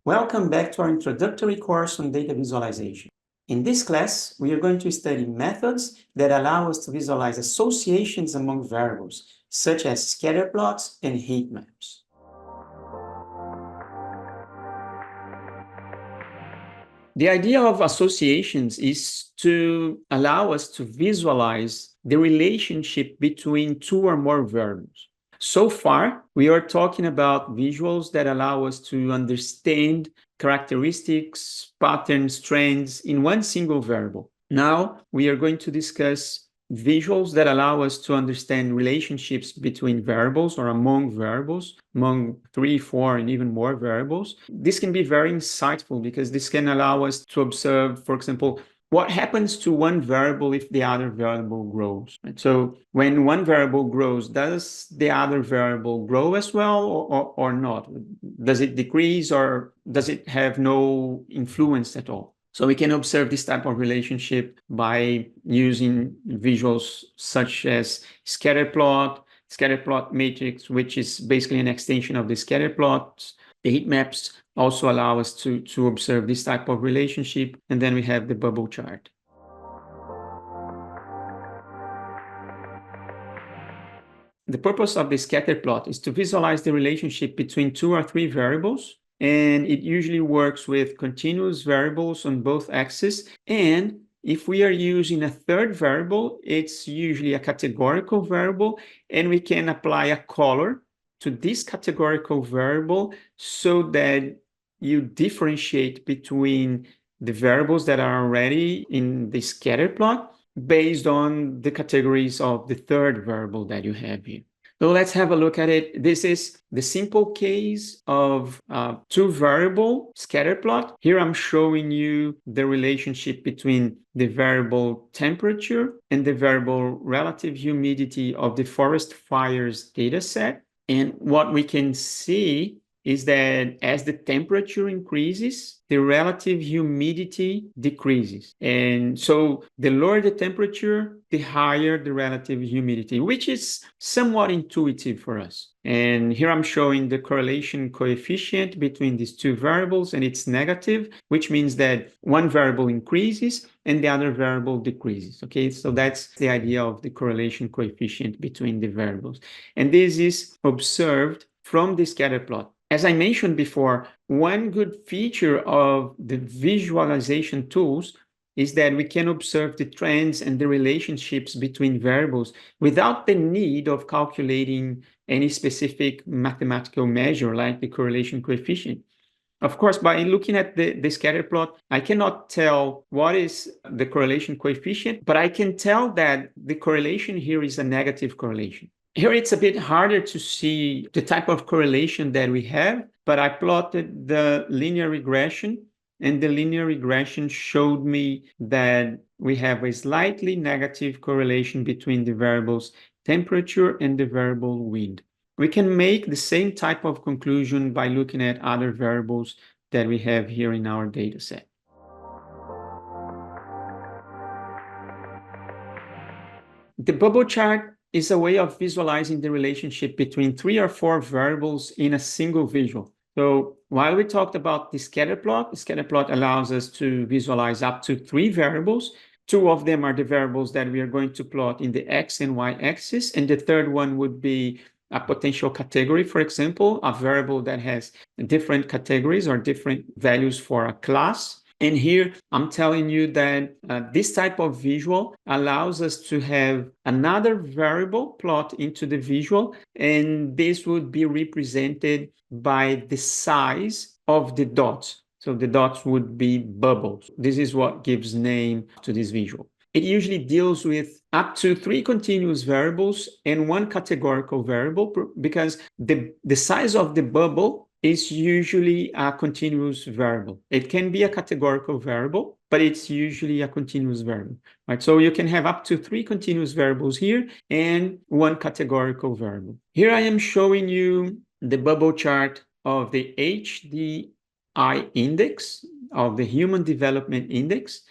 Welcome back to our introductory course on data visualization. In this class, we are going to study methods that allow us to visualize associations among variables, such as scatter plots and heat maps. The idea of associations is to allow us to visualize the relationship between two or more variables. So far, we are talking about visuals that allow us to understand characteristics, patterns, trends in one single variable. Now, we are going to discuss visuals that allow us to understand relationships between variables or among variables, among 3, 4, and even more variables. This can be very insightful because this can allow us to observe, for example, what happens to one variable if the other variable grows. Right? So when one variable grows, does the other variable grow as well or not? Does it decrease or does it have no influence at all? So we can observe this type of relationship by using visuals such as scatter plot matrix, which is basically an extension of the scatter plots. The heat maps also allow us to observe this type of relationship. And then we have the bubble chart. The purpose of the scatter plot is to visualize the relationship between 2 or 3 variables. And it usually works with continuous variables on both axes. And if we are using a third variable, it's usually a categorical variable, and we can apply a color to this categorical variable so that you differentiate between the variables that are already in the scatter plot based on the categories of the third variable that you have here. So let's have a look at it. This is the simple case of two-variable scatter plot. Here I'm showing you the relationship between the variable temperature and the variable relative humidity of the forest fires data set. And what we can see is that as the temperature increases, the relative humidity decreases. And so the lower the temperature, the higher the relative humidity, which is somewhat intuitive for us. And here I'm showing the correlation coefficient between these two variables, and it's negative, which means that one variable increases and the other variable decreases. Okay, so that's the idea of the correlation coefficient between the variables. And this is observed from the scatter plot. As I mentioned before, one good feature of the visualization tools is that we can observe the trends and the relationships between variables without the need of calculating any specific mathematical measure like the correlation coefficient. Of course, by looking at the scatter plot, I cannot tell what is the correlation coefficient, but I can tell that the correlation here is a negative correlation. Here it's a bit harder to see the type of correlation that we have, but I plotted the linear regression, and the linear regression showed me that we have a slightly negative correlation between the variables temperature and the variable wind. We can make the same type of conclusion by looking at other variables that we have here in our data set. The bubble chart is a way of visualizing the relationship between 3 or 4 variables in a single visual. So while we talked about the scatter plot allows us to visualize up to 3 variables. 2 of them are the variables that we are going to plot in the X and Y axis, and the third one would be a potential category, for example, a variable that has different categories or different values for a class. And here I'm telling you that this type of visual allows us to have another variable plot into the visual, and this would be represented by the size of the dots. So the dots would be bubbles. This is what gives name to this visual. It usually deals with up to 3 continuous variables and 1 categorical variable because the size of the bubble is usually a continuous variable. It can be a categorical variable, but it's usually a continuous variable, right? So you can have up to 3 continuous variables here and 1 categorical variable. Here I am showing you the bubble chart of the HDI index, of the Human Development Index,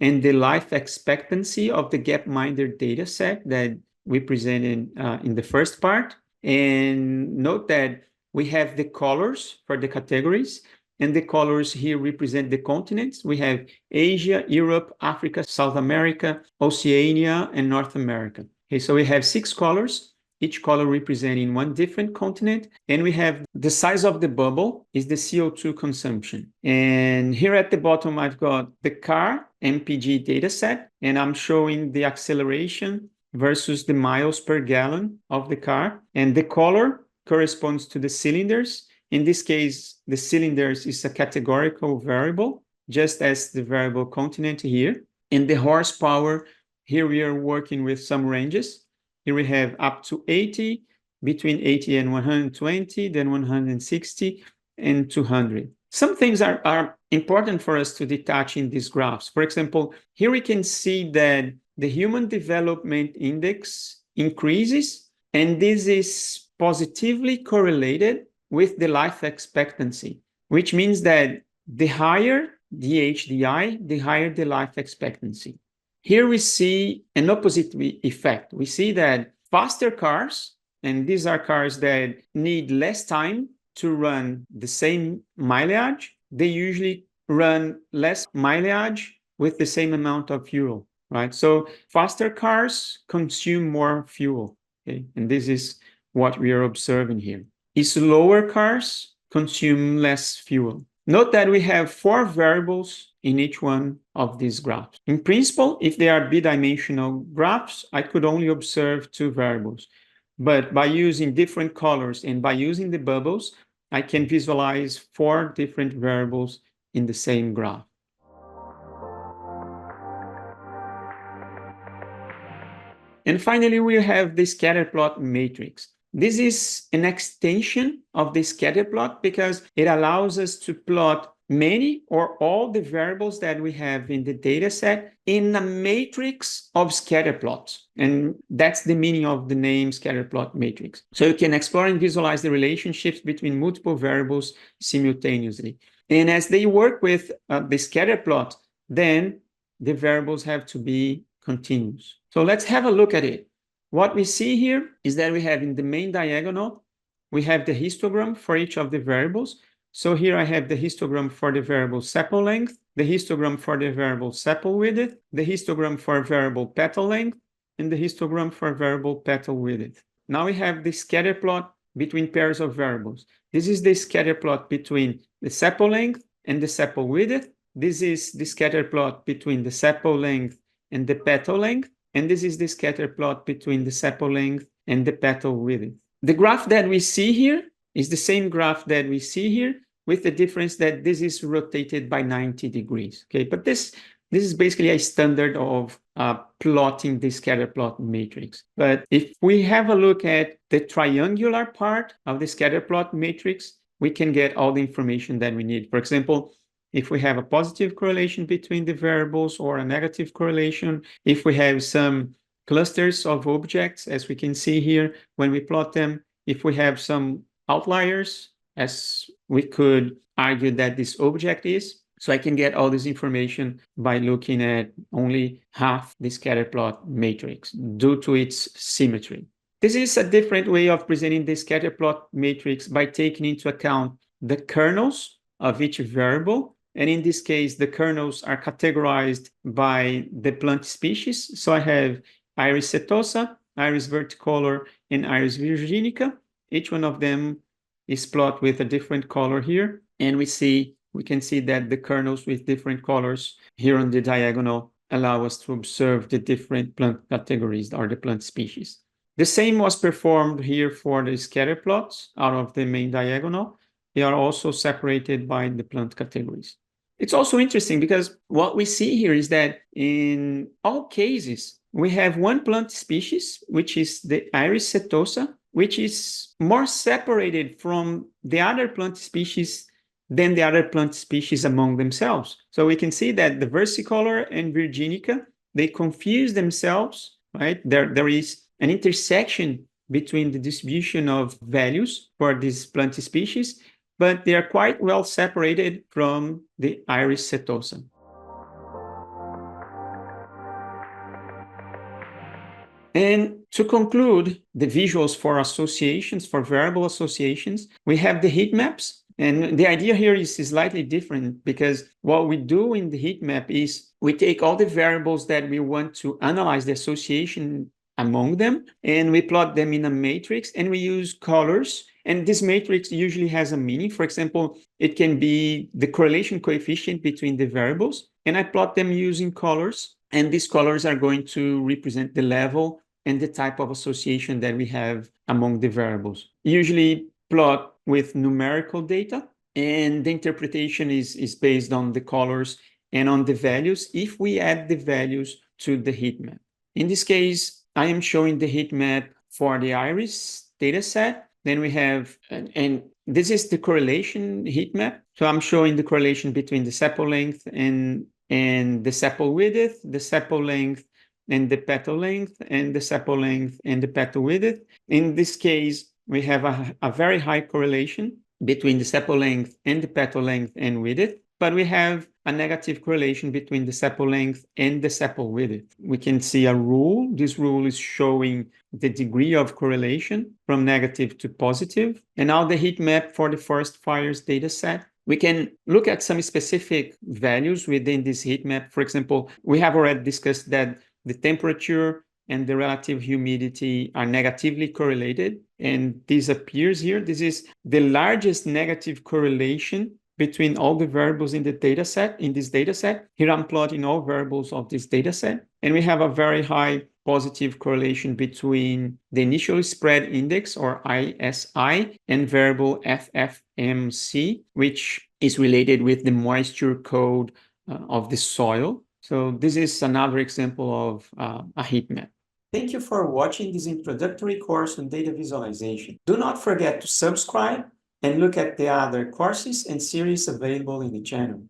and the life expectancy of the Gapminder data set that we presented in the first part. And note that we have the colors for the categories, and the colors here represent the continents. We have Asia, Europe, Africa, South America, Oceania, and North America. Okay, so we have 6 colors, each color representing one different continent, and we have the size of the bubble is the CO2 consumption. And here at the bottom, I've got the car MPG dataset, and I'm showing the acceleration versus the miles per gallon of the car, and the color corresponds to the cylinders. In this case, the cylinders is a categorical variable, just as the variable continent here. And the horsepower, here we are working with some ranges. Here we have up to 80, between 80 and 120, then 160 and 200. Some things are important for us to detach in these graphs. For example, here we can see that the Human Development Index increases, and this is positively correlated with the life expectancy, which means that the higher the HDI, the higher the life expectancy. Here we see an opposite effect. We see that faster cars, and these are cars that need less time to run the same mileage, they usually run less mileage with the same amount of fuel, right? So faster cars consume more fuel, okay? And this is what we are observing here. Slower cars consume less fuel. Note that we have 4 variables in each one of these graphs. In principle, if they are bidimensional graphs, I could only observe 2 variables. But by using different colors and by using the bubbles, I can visualize 4 different variables in the same graph. And finally, we have the scatter plot matrix. This is an extension of the scatter plot because it allows us to plot many or all the variables that we have in the data set in a matrix of scatter plots. And that's the meaning of the name scatter plot matrix. So you can explore and visualize the relationships between multiple variables simultaneously. And as they work with the scatter plot, then the variables have to be continuous. So let's have a look at it. What we see here is that we have in the main diagonal, we have the histogram for each of the variables. So here I have the histogram for the variable sepal length, the histogram for the variable sepal width, the histogram for variable petal length, and the histogram for variable petal width. Now we have the scatter plot between pairs of variables. This is the scatter plot between the sepal length and the sepal width. This is the scatter plot between the sepal length and the petal length. And this is the scatter plot between the sepal length and the petal width. The graph that we see here is the same graph that we see here, with the difference that this is rotated by 90 degrees. Okay, but this is basically a standard of plotting the scatter plot matrix. But if we have a look at the triangular part of the scatter plot matrix, we can get all the information that we need. For example, if we have a positive correlation between the variables or a negative correlation, if we have some clusters of objects, as we can see here when we plot them, if we have some outliers, as we could argue that this object is. So I can get all this information by looking at only half the scatter plot matrix due to its symmetry. This is a different way of presenting the scatter plot matrix by taking into account the kernels of each variable. And in this case, the kernels are categorized by the plant species. So I have Iris setosa, Iris verticolor, and Iris virginica. Each one of them is plotted with a different color here. And we can see that the kernels with different colors here on the diagonal allow us to observe the different plant categories or the plant species. The same was performed here for the scatter plots out of the main diagonal. They are also separated by the plant categories. It's also interesting because what we see here is that in all cases, we have one plant species, which is the Iris setosa, which is more separated from the other plant species than the other plant species among themselves. So we can see that the versicolor and virginica, they confuse themselves, right? There is an intersection between the distribution of values for these plant species, but they are quite well separated from the Iris setosa. And to conclude the visuals for associations, for variable associations, we have the heat maps. And the idea here is slightly different, because what we do in the heat map is we take all the variables that we want to analyze the association among them, and we plot them in a matrix, and we use colors. And this matrix usually has a meaning. For example, it can be the correlation coefficient between the variables, and I plot them using colors. And these colors are going to represent the level and the type of association that we have among the variables. Usually plot with numerical data, and the interpretation is based on the colors and on the values if we add the values to the heat map. In this case, I am showing the heat map for the iris data set. Then we have, and this is the correlation heat map. So I'm showing the correlation between the sepal length and the sepal width, the sepal length and the petal length, and the sepal length and the petal width. In this case, we have a very high correlation between the sepal length and the petal length and width, but we have a negative correlation between the sepal length and the sepal width. We can see a rule. This rule is showing the degree of correlation from negative to positive. And now the heat map for the forest fires data set. We can look at some specific values within this heat map. For example, we have already discussed that the temperature and the relative humidity are negatively correlated. And this appears here. This is the largest negative correlation between all the variables in the data set, in this data set. Here I'm plotting all variables of this data set. And we have a very high positive correlation between the initial spread index, or ISI, and variable FFMC, which is related with the moisture code of the soil. So this is another example of a heat map. Thank you for watching this introductory course on data visualization. Do not forget to subscribe and look at the other courses and series available in the channel.